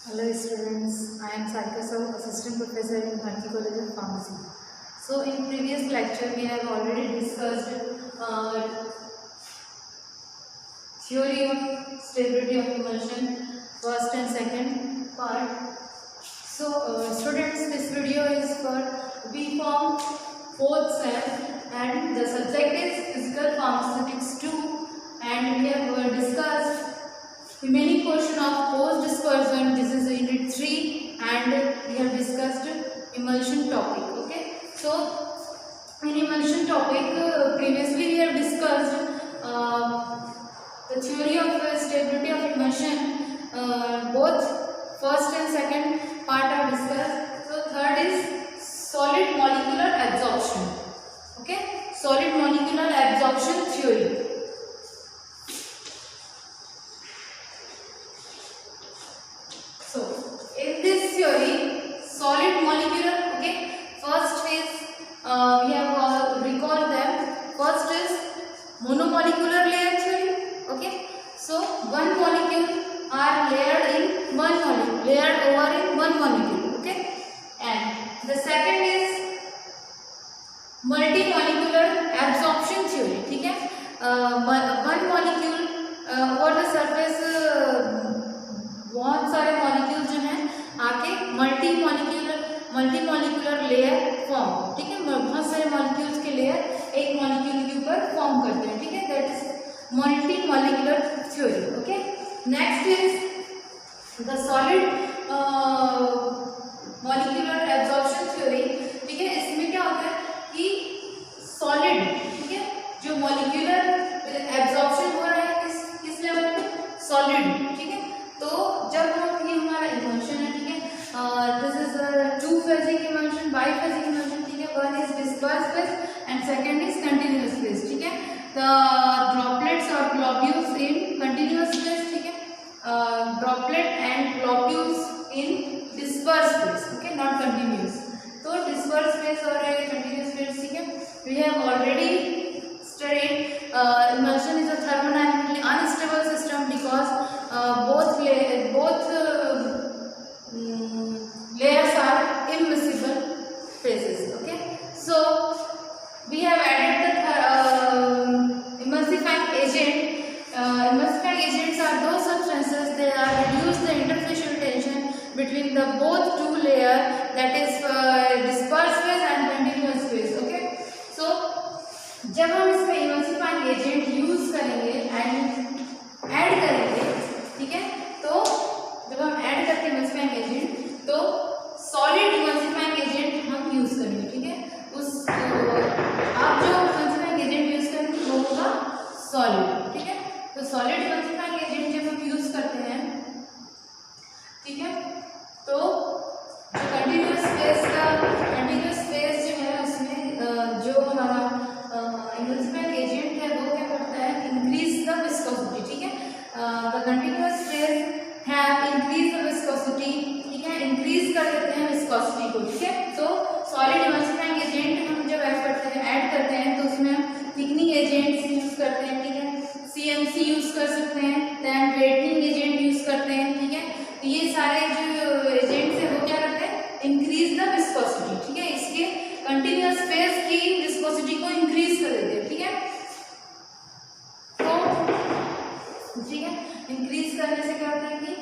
Hello students, I am Sarika Sahu, Assistant Professor in Bharati College of Pharmacy. So in previous lecture we have already discussed theory of stability of emulsion, first and second part. So students, this video is for B Form 4th sem and the subject is Physical Pharmaceutics 2, and we have discussed remaining portion of post dispersion. This is unit 3 and we have discussed emulsion topic. Okay, so in emulsion topic previously we have discussed the theory of stability of emulsion. Both first and second part are discussed. So third is solid molecular absorption. Okay, solid molecular absorption theory. So in this theory, solid molecular, okay, first phase we have recalled them. First is monomolecular layer theory. Okay, so one molecule are layered in one molecule, layered over in one molecule. Okay, and the second is multi-molecular absorption theory. ठीक है, one molecule over the surface बहुत सारे molecule जो हैं आके multi molecular layer form, ठीक है, बहुत सारे मॉलिक्यूल्स के लेयर एक मॉलिक्यूल के ऊपर फॉर्म करते हैं. ठीक है, that is multi molecular theory. Okay, next is the solid molecular absorption theory. ठीक है, इसमें क्या होता है कि सॉलिड, ठीक है, जो मॉलिक्यूलर एब्जॉर्प्शन हो रहा है किस लेवल पे, सॉलिड. ठीक है, तो जब हम ये हमारा इमल्शन है, ठीक है, this is two phasic emulsion, biphasic emulsion. ठीक है, one is disperse phase and second is continuous phase. ठीक है, द ड्रॉपलेट्स और ग्लोब्यूल्स इन कंटिन्यूअस फेज. ठीक है, droplet and globules in disperse phase. Okay, not continuous. तो disperse phase और continuous phase. ठीक है, we have already studied emulsion is a thermodynamically unstable system because both layers are immiscible phases. Okay, so we have added the emulsifying agent. Emulsifying agents are those substances that are reduce the interfacial tension between the both two layer, that is disperse phase and continuous phase. Okay, so जब हम इसमें emulsifying agent use करेंगे and add करेंगे, ठीक है, तो जब हम ऐड करते हैं इमल्सिफाइंग एजेंट तो सॉलिड इमल्सिफाइंग एजेंट हम यूज करेंगे. ठीक है, उस आप जो इमल्सिफाइंग एजेंट यूज करेंगे वो होगा सॉलिड. ठीक है, तो सॉलिड इमल्सिफाइंग एजेंट जब हम यूज करते हैं, ठीक है, तो जो कंटिन्यूअस फेज जो है उसमें जो हमारा इमल्सिफाइंग एजेंट है वो क्या करता है, इंक्रीज द विस्कोसिटी. ठीक है, the continuous phase have increase the viscosity. ठीक है, इंक्रीज कर देते हैं विस्कोसिटी को. ठीक है, तो सॉलिड इमल्सिफाइंग एजेंट हम जब ऐड करते हैं तो उसमें हम थिकनिंग एजेंट्स यूज करते हैं. ठीक है, CMC यूज कर सकते हैं, देन वेटनिंग एजेंट यूज करते हैं. ठीक है, तो ये सारे जो एजेंट्स है वो क्या करते हैं, इंक्रीज द विस्कोसिटी. ठीक है, इसके कंटिन्यूअस फेज की विस्कोसिटी को इंक्रीज कर देते हैं. ठीक है, तो ठीक है, इंक्रीज करने से क्या होता है कि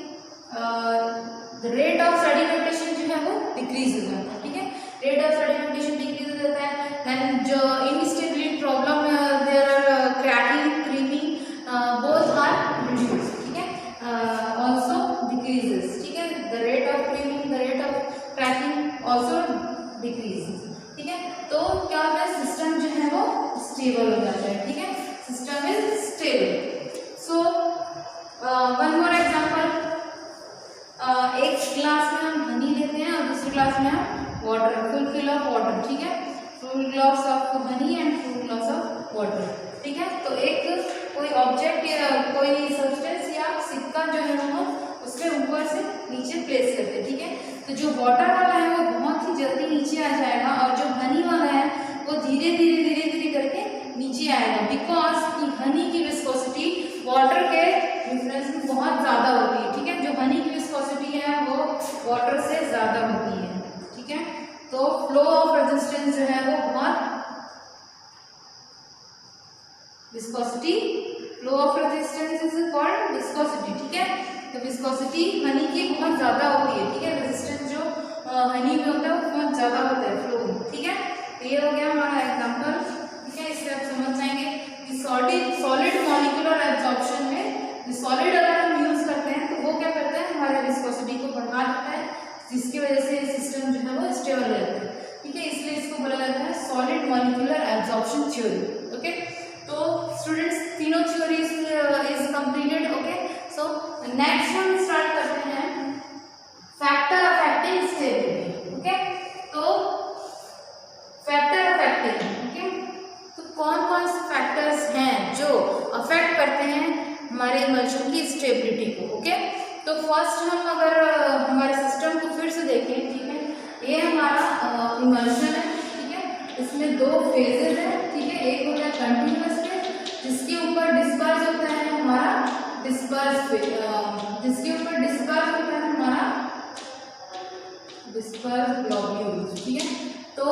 रेट ऑफ सेडिमेंटेशन जो है वो डिक्रीज हो जाता है. ठीक है, रेट ऑफ सेडिमेंटेशन डिक्रीज हो जाता है. देन जो instability problem there are cracking, creaming, both are reduce. ठीक है, आल्सो डिक्रीजेस. ठीक है, the rate of creaming, the rate of cracking also decrease. ठीक है, तो क्या होता है, सिस्टम जो है वो स्टेबल हो जाता है. ठीक है, system is stable. So one more example, एक ग्लास में हम हनी लेते हैं और दूसरे ग्लास में हम water, full fill of water. ठीक है, full glass of honey and full glass of water. ठीक है, तो एक कोई ऑब्जेक्ट या कोई सब्सटेंस या सिक्का जो है वो उसके ऊपर से नीचे प्लेस करते हैं. ठीक है, तो जो वाटर वाला है वो बहुत ही जल्दी नीचे आ जाएगा और जो हनी वाला है वो धीरे धीरे करके नीचे आएगा, बिकॉज की हनी की विस्कोसिटी वाटर के डिफरेंस में बहुत ज़्यादा होती है. ठीक है, जो हनी की विस्कोसिटी है वो विस्कोसिटी हनी की बहुत ज़्यादा होती है, ठीक है, रेजिस्टेंस जो हनी में होता है वो बहुत ज़्यादा होता है फ्लो में, ठीक है। तो ये हो गया हमारा एग्जाम्पल, ठीक है। इससे आप समझ जाएंगे कि सॉलिड मॉलिक्यूलर एब्जॉर्प्शन में सॉलिड अगर हम यूज करते हैं तो वो क्या करता है, हमारे विस्कोसिटी को बढ़ा देता है, जिसकी वजह से सिस्टम जो है वो स्टेबल रहता है, ठीक है। इसलिए इसको बोला जाता है solid molecular absorption theory, okay. तो स्टूडेंट्स तीनों theories is completed, okay. So next हम स्टार्ट करते हैं फैक्टर अफेक्टिंग स्टेबिलिटी, ओके। तो फैक्टर अफेक्टिंग, ओके, तो कौन कौन से फैक्टर्स हैं जो अफेक्ट करते हैं हमारे इमल्शन की स्टेबिलिटी को, ओके। तो फर्स्ट हम अगर हमारे सिस्टम को फिर से देखें, ठीक है, ये हमारा इमल्शन है, ठीक है। इसमें दो फेजेस हैं, ठीक है। एक होता है कंटिन्यूअस फेज जिसके ऊपर डिस्पर्स होता है हमारा डिस्पर्स ग्लोब्यूल्स, ठीक है। तो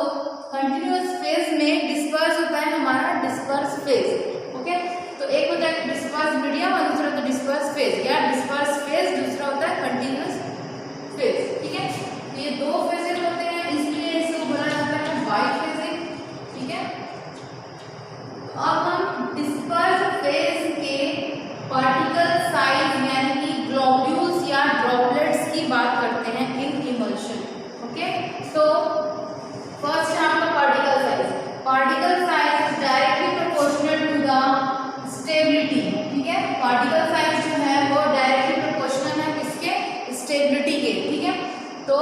कंटिन्यूअस फेज में डिस्पर्स होता है हमारा डिस्पर्स फेज, ओके। तो एक होता है डिस्पर्स मीडियम और दूसरा होता है डिस्पर्स फेज, या डिस्पर्स फेज दूसरा होता है कंटिन्यूअस फेज, ठीक है। तो ये दो फेजेस होते हैं, इसलिए इसको बोला जाता है बाइफेजिक, ठीक है। तो अब हम डिस्पर्स फेज के पार्टिकल साइज यानी कि ग्लोब्यूल्स या ड्रॉपलेट्स की बात करते हैं इन इमल्शन, ओके। तो फर्स्ट है आपका particle size is directly proportional to the stability, ठीक है। पार्टिकल साइज जो है वो डायरेक्टली प्रोपोर्शनल है किसके, स्टेबिलिटी के, ठीक है। तो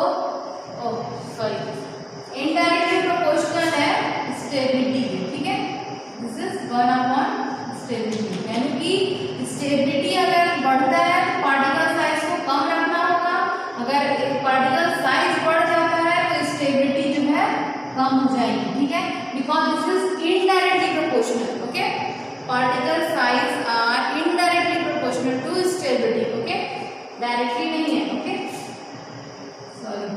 इनडायरेक्टली प्रोपोर्शनल है स्टेबिलिटी के, ठीक है। दिस इज 1/, स्टेबिलिटी, यानी कि स्टेबिलिटी अगर बढ़ता है तो पार्टिकल साइज को कम रखना होगा, अगर पार्टिकल साइज बढ़ जाता है तो स्टेबिलिटी जो है कम हो जाएगी, ठीक है, because this is indirectly proportional, okay. Particle size are indirectly proportional to stability, okay, directly नहीं है, ओके, सॉरी,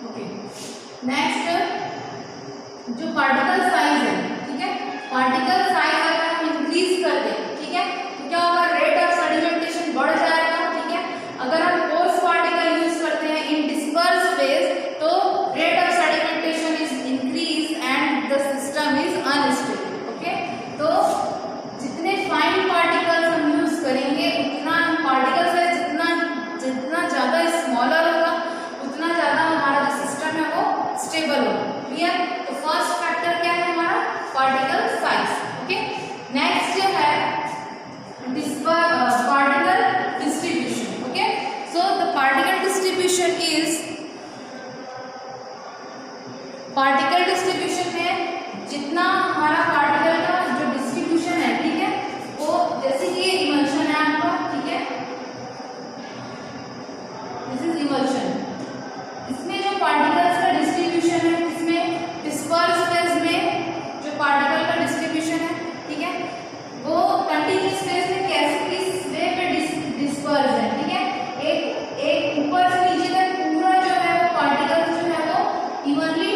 ओके। नेक्स्ट जो पार्टिकल साइज है, ठीक है, पार्टिकल साइज अगर हम इंक्रीज कर दें, ठीक है, तो क्या होगा, रेट ऑफ सेडिमेंटेशन बढ़ जाएगा, ठीक है। अगर हम कोर्स पार्टिकल यूज करते हैं इन डिस्पर्स फेज तो rate of sedimentation is increase and the system is unstable, okay. तो जितने फाइन पार्टिकल्स हम यूज करेंगे उतना पार्टिकल साइज जितना ज़्यादा स्मॉलर होगा उतना ज़्यादा हमारा जो सिस्टम है वो स्टेबल होगा, क्लियर। तो फर्स्ट फैक्टर क्या है हमारा, पार्टिकल साइज, ओके। नेक्स्ट जो है particle distribution, okay. So the particle distribution is, particle distribution में जितना हमारा पार्टिकल का जो डिस्ट्रीब्यूशन है, ठीक है, वो जैसे कि ये इमल्शन है आपका, ठीक है, दिस इज इमल्शन, इसमें जो पार्टिकल्स का डिस्ट्रीब्यूशन है, इसमें डिस्पर्स फेज में जो पार्टिकल का डिस्ट्रीब्यूशन है, ठीक है, वो कंटिन्यूअस फेज में कैसे किस वे पे डिस्पर्स है, ठीक है। एक ऊपर से नीचे तक पूरा जो है वो पार्टिकल जो है वो इवनली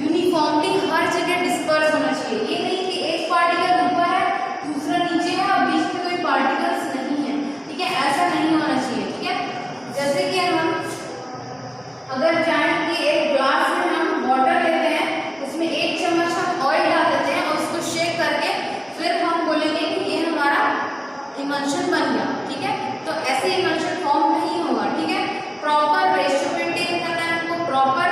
यूनिफॉर्मली हर जगह डिस्पर्स होना चाहिए, ये नहीं कि एक पार्टिकल ऊपर है दूसरा नीचे है और बीच में कोई पार्टिकल्स नहीं है, ठीक है, ऐसा नहीं होना चाहिए, ठीक है। जैसे कि हम अगर चाहें कि एक ग्लास में हम वाटर लेते हैं, उसमें 1 चम्मच हम ऑयल डाल देते हैं और उसको शेक करके फिर हम बोलेंगे कि ये हमारा इमल्शन बन गया, ठीक है। तो ऐसे इमल्शन फॉर्म नहीं होगा, ठीक है। प्रॉपर रेशियो मेंटेन करना है हमको, प्रॉपर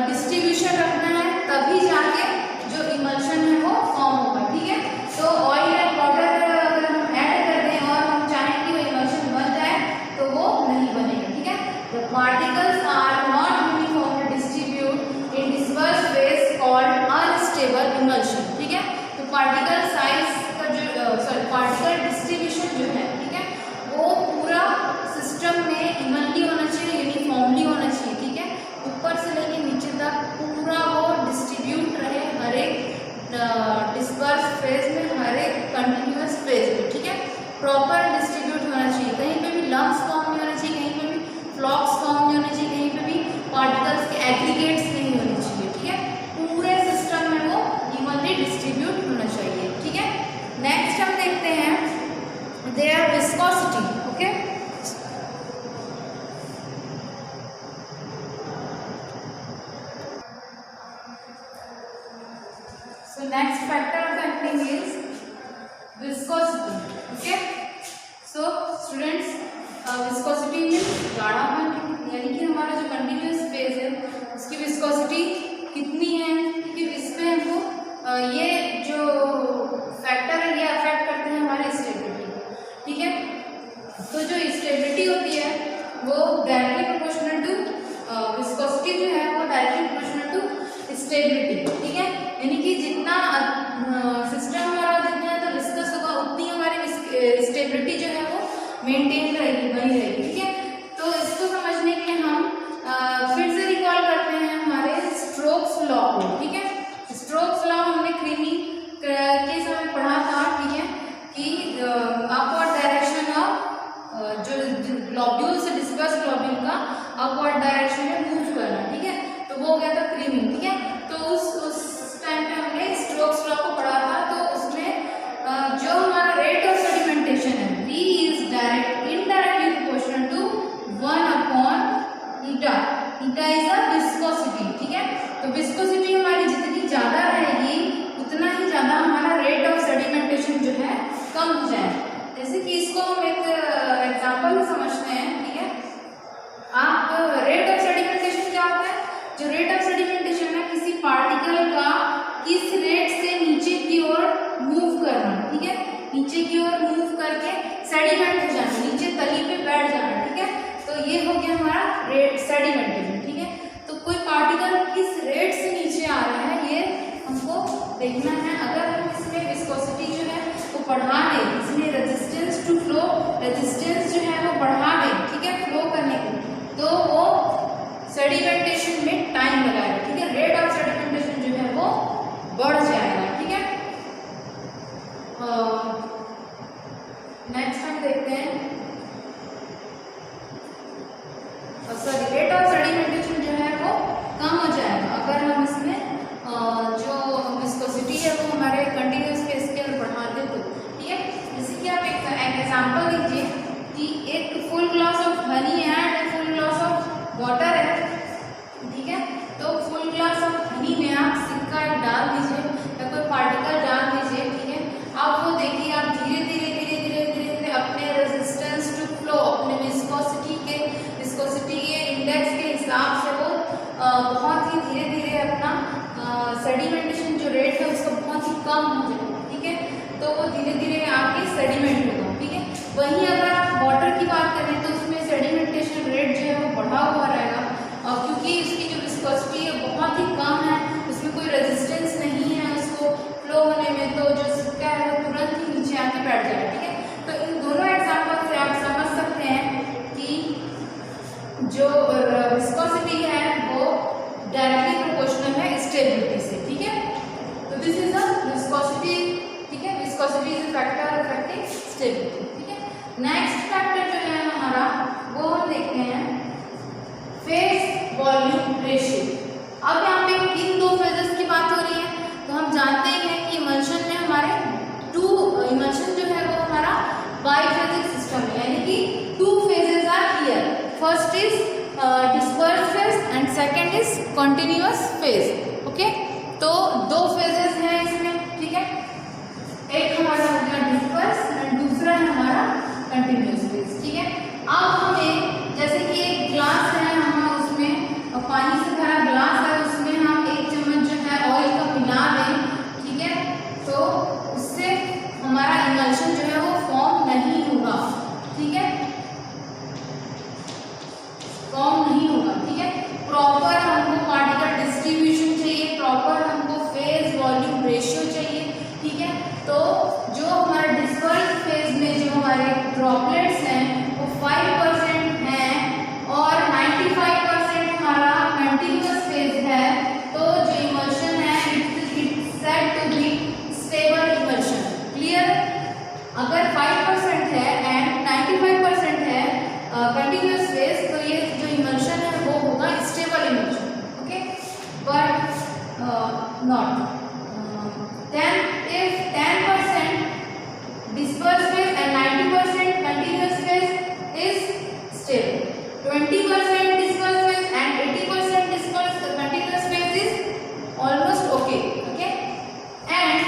डिस्ट्रीब्यूशन रखना है, तभी जाके जो इमल्शन है वो फॉर्म होगा, ठीक है। तो ऑयल एंड वाटर अगर हम ऐड कर दें और हम चाहें कि वो इमल्शन बन जाए तो वो नहीं बनेगा, ठीक है। The particles are not uniformly distribute in disperse phase called unstable emulsion, ठीक है। तो पार्टिकल साइज का जो पार्टिकल डिस्ट्रीब्यूशन जो है, ठीक है, वो पूरा सिस्टम में इवनली होना चाहिए, uniform next factor affecting is viscosity. Okay, so students, viscosity means गाढ़ापन, यानी कि हमारा जो कंटिन्यूअस फेज है उसकी विस्कोसिटी कितनी है, क्योंकि इस पे हमको ये जो फैक्टर है ये अफेक्ट करते हैं हमारे स्टेबिलिटी। ठीक है, तो जो स्टेबिलिटी होती है वो डायरेक्टली प्रोपोर्शनल टू विस्कोसिटी जो है वो डायरेक्टली प्रोपोर्शनल टू स्टेबिलिटी। ठीक है, यानी कि जितना सिस्टम हमारा जितना तो विस्कस होगा उतनी हमारी स्टेबिलिटी जो है वो मेंटेन रहेगी, बनी रहेगी। ठीक है, तो इसको समझने के लिए हम फिर से रिकॉल करते हैं हमारे स्टोक्स लॉ को। ठीक है, स्टोक्स लॉ हमने क्रीमी के समय पढ़ा था। ठीक है, कि अपवर्ड डायरेक्शन ऑफ जो ग्लोब्यूल से डिस्कस ग्लोब्यूल का अपवर्ड डायरेक्शन में मूव करना। ठीक है, तो वो हो गया था क्रीमिंग। ठीक है, तो उस टाइम पे हमने स्टोक्स लॉ को पढ़ा था। तो उसमें जो हमारा रेट ऑफ सेडिमेंटेशन है V is indirectly proportional to 1 upon eta. Eta is the viscosity. ठीक है, तो विस्कोसिटी हमारी जितनी ज़्यादा रहेगी उतना ही ज़्यादा हमारा रेट ऑफ सेडिमेंटेशन जो है कम हो जाएगा। जैसे कि इसको हम एक एग्जाम्पल में समझते हैं। ठीक है, आप रेट ऑफ सेडिमेंटेशन क्या होता है? जो रेट ऑफ सेडिमेंटेशन है किसी पार्टिकल का किस रेट से नीचे की ओर मूव करना। ठीक है, नीचे की ओर मूव करके सेडिमेंट हो जाना, नीचे तली पे बैठ जाना। ठीक है, तो ये हो गया हमारा रेट सेडिमेंटेशन। ठीक है, तो कोई पार्टिकल किस रेट से नीचे आ रहा है ये हमको देखना है। अगर हम इसमें विस्कोसिटी जो है वो बढ़ा दें, इसमें रेजिस्टेंस टू फ्लो, रेजिस्टेंस जो है वो बढ़ा दें, ठीक है, फ्लो करने की, तो वो सेडिमेंटेशन में टाइम लगाएगा। ठीक है, रेट ऑफ सेडिमेंटेशन जो है वो बढ़ जाएगा। ठीक है, नेक्स्ट हम देखते हैं सॉरी रेट ऑफ सेडिमेंटेशन जो है वो कम हो जाएगा अगर हम इसमें जो विस्कोसिटी है वो हमारे कंटिन्यूअस फेज के अंदर बढ़ा दें तो। ठीक है, जैसे कि आप एक एग्जांपल लीजिए कि एक full glass of honey and full glass of water है। ठीक है, तो फुल ग्लास ऑफ हनी में आप सिक्का डाल दीजिए या कोई पार्टिकल डाल दीजिए। ठीक है, आप वो देखिए आप धीरे धीरे अपने रेजिस्टेंस टू फ्लो, अपने विस्कोसिटी के इंडेक्स के हिसाब से वो बहुत ही धीरे धीरे अपना सेडिमेंटेशन जो रेट है उसका बहुत ही कम हो जाएगा। ठीक है, तो वो धीरे धीरे आके सेडिमेंट होगा। ठीक है, वहीं अगर आप वाटर की बात करें तो उसमें सेडिमेंटेशन रेट जो है वो बढ़ा हुआ रहेगा क्योंकि इसकी जो विस्कोसिटी है बहुत ही कम है, उसमें कोई रेजिस्टेंस नहीं है उसको फ्लो होने में, तो जो सिक्का है वो तुरंत ही नीचे आके बैठ जाएगा। ठीक है, तो इन दोनों एग्जाम्पल से आप समझ सकते हैं कि जो विस्कोसिटी है वो डायरेक्टली प्रोपोर्शनल है स्टेबिलिटी से। ठीक है, तो दिस इज द विस्कोसिटी। ठीक है, viscosity is a factor affecting stability. ठीक है, नेक्स्ट फैक्टर जो है हमारा वो हम देखते हैं फेज वॉल्यूम रेशियो। अब यहाँ पे किन दो फेजेस की बात हो रही है? तो हम जानते ही हैं कि इमल्शन में हमारे इमल्शन जो है वो हमारा बाइफेजिक सिस्टम है, यानी कि 2 phases are here. First is disperse phase and second is continuous phase. Okay, तो 2 phases हैं इसमें। ठीक है, एक हमारा हो गया डिस्पर्स एंड दूसरा है हमारा कंटिन्यूअस फेज। ठीक है, अब हमें जैसे कि एक ग्लास है, हम उसमें पानी से भरा ग्लास है, उसमें हम 1 चम्मच जो है ऑयल का मिला दें। ठीक है, तो उससे हमारा इमल्शन जो है वो फॉर्म नहीं होगा। ठीक है, फॉर्म नहीं होगा। ठीक है, प्रॉपर हमको पार्टिकल डिस्ट्रीब्यूशन चाहिए, प्रॉपर हमको फेज वॉल्यूम रेशियो चाहिए। ठीक है, तो जो हमारे डिस्पर्स फेज में जो हमारे ड्रॉपलेट्स हैं वो 5% हैं और 95% हमारा कंटिन्यूअस फेज है, तो जो इमल्शन है it's said to be stable emulsion. Clear? अगर 5% है एंड 95% है कंटिन्यूअस फेज, तो ये जो इमल्शन है वो होगा stable emulsion. Okay, but not then if 10% dispersed phase and 90% continuous phase is stable, 20% dispersed phase and 80% dispersed continuous phase is almost okay. Okay, and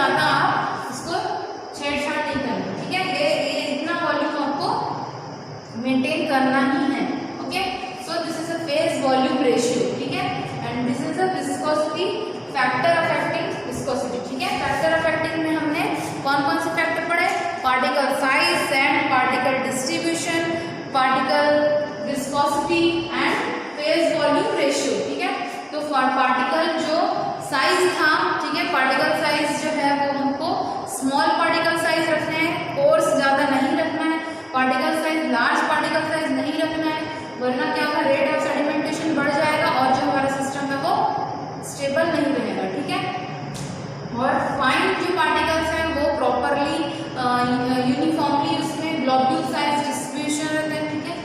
ज़्यादा आप इसको छेड़छाड़ नहीं करना, ठीक है। ये इतना वॉल्यूम आपको मेंटेन करना ही है, okay. So this is a phase volume ratio, ठीक है। And this is a viscosity factor affecting viscosity, ठीक है। फैक्टर अफेक्टिंग में हमने कौन कौन से फैक्टर पढ़े? Particle size and particle distribution, particle viscosity and phase volume ratio, ठीक है। तो पार्टिकल जो साइज था, ठीक है, पार्टिकल साइज जो है वो हमको स्मॉल पार्टिकल साइज रखना है, कोर्स ज़्यादा नहीं रखना है, particle size large particle size नहीं रखना है, वरना क्या होगा, रेट ऑफ सेडिमेंटेशन बढ़ जाएगा और जो हमारा सिस्टम है वो स्टेबल नहीं रहेगा, ठीक है। और फाइन जो पार्टिकल्स हैं वो प्रॉपरली यूनिफॉर्मली उसमें ग्लोब्यूल साइज डिस्ट्रीब्यूशन रहते हैं, ठीक है।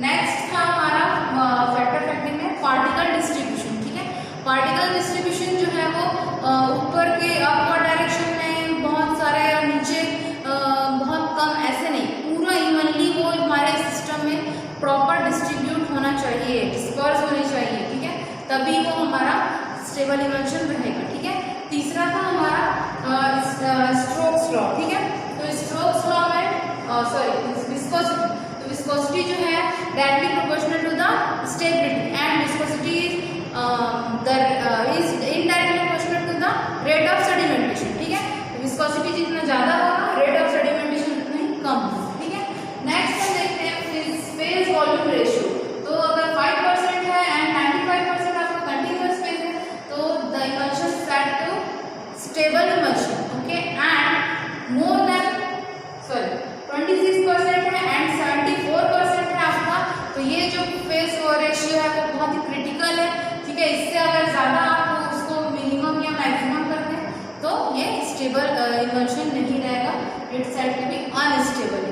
नेक्स्ट था हमारा फैक्टर अफेक्टिंग में पार्टिकल डिस्ट्रीब्यूशन, ठीक है। पार्टिकल डिस्ट्रीब्यूशन जो है वो ऊपर के अपवर्ड डायरेक्शन में बहुत सारे और नीचे बहुत कम, ऐसे नहीं, पूरा इवनली वो हमारे सिस्टम में प्रॉपर डिस्ट्रीब्यूट होना चाहिए, डिस्पर्स होनी चाहिए, ठीक है, तभी वो हमारा स्टेबल इमल्शन रहेगा, ठीक है। तीसरा था हमारा स्ट्रोक्स लॉ, ठीक है। तो स्ट्रोक्स लॉ में विस्कोसिटी, तो विस्कोसिटी जो है directly proportional to the stability and viscosity is indirectly proportional to the rate of sedimentation, ठीक है। विस्कोसिटी जितना ज़्यादा होगा रेट ऑफ सेडिमेंटेशन उतना ही कम होगा, ठीक है। नेक्स्ट हम देखते हैं फेज वॉल्यूम रेशियो। तो अगर 5% है एंड 95% आपका कंटिन्यूअस फेज है तो the emulsion set to stable emulsion, okay. And more than 26% है एंड 74% है आपका, तो ये जो फेज रेशियो है वो बहुत ही क्रिटिकल है, ठीक है। इससे अगर ज़्यादा आप उसको मिनिमम या मैक्सिमम करते हैं तो ये स्टेबल इमल्शन नहीं रहेगा, it's set to be unstable.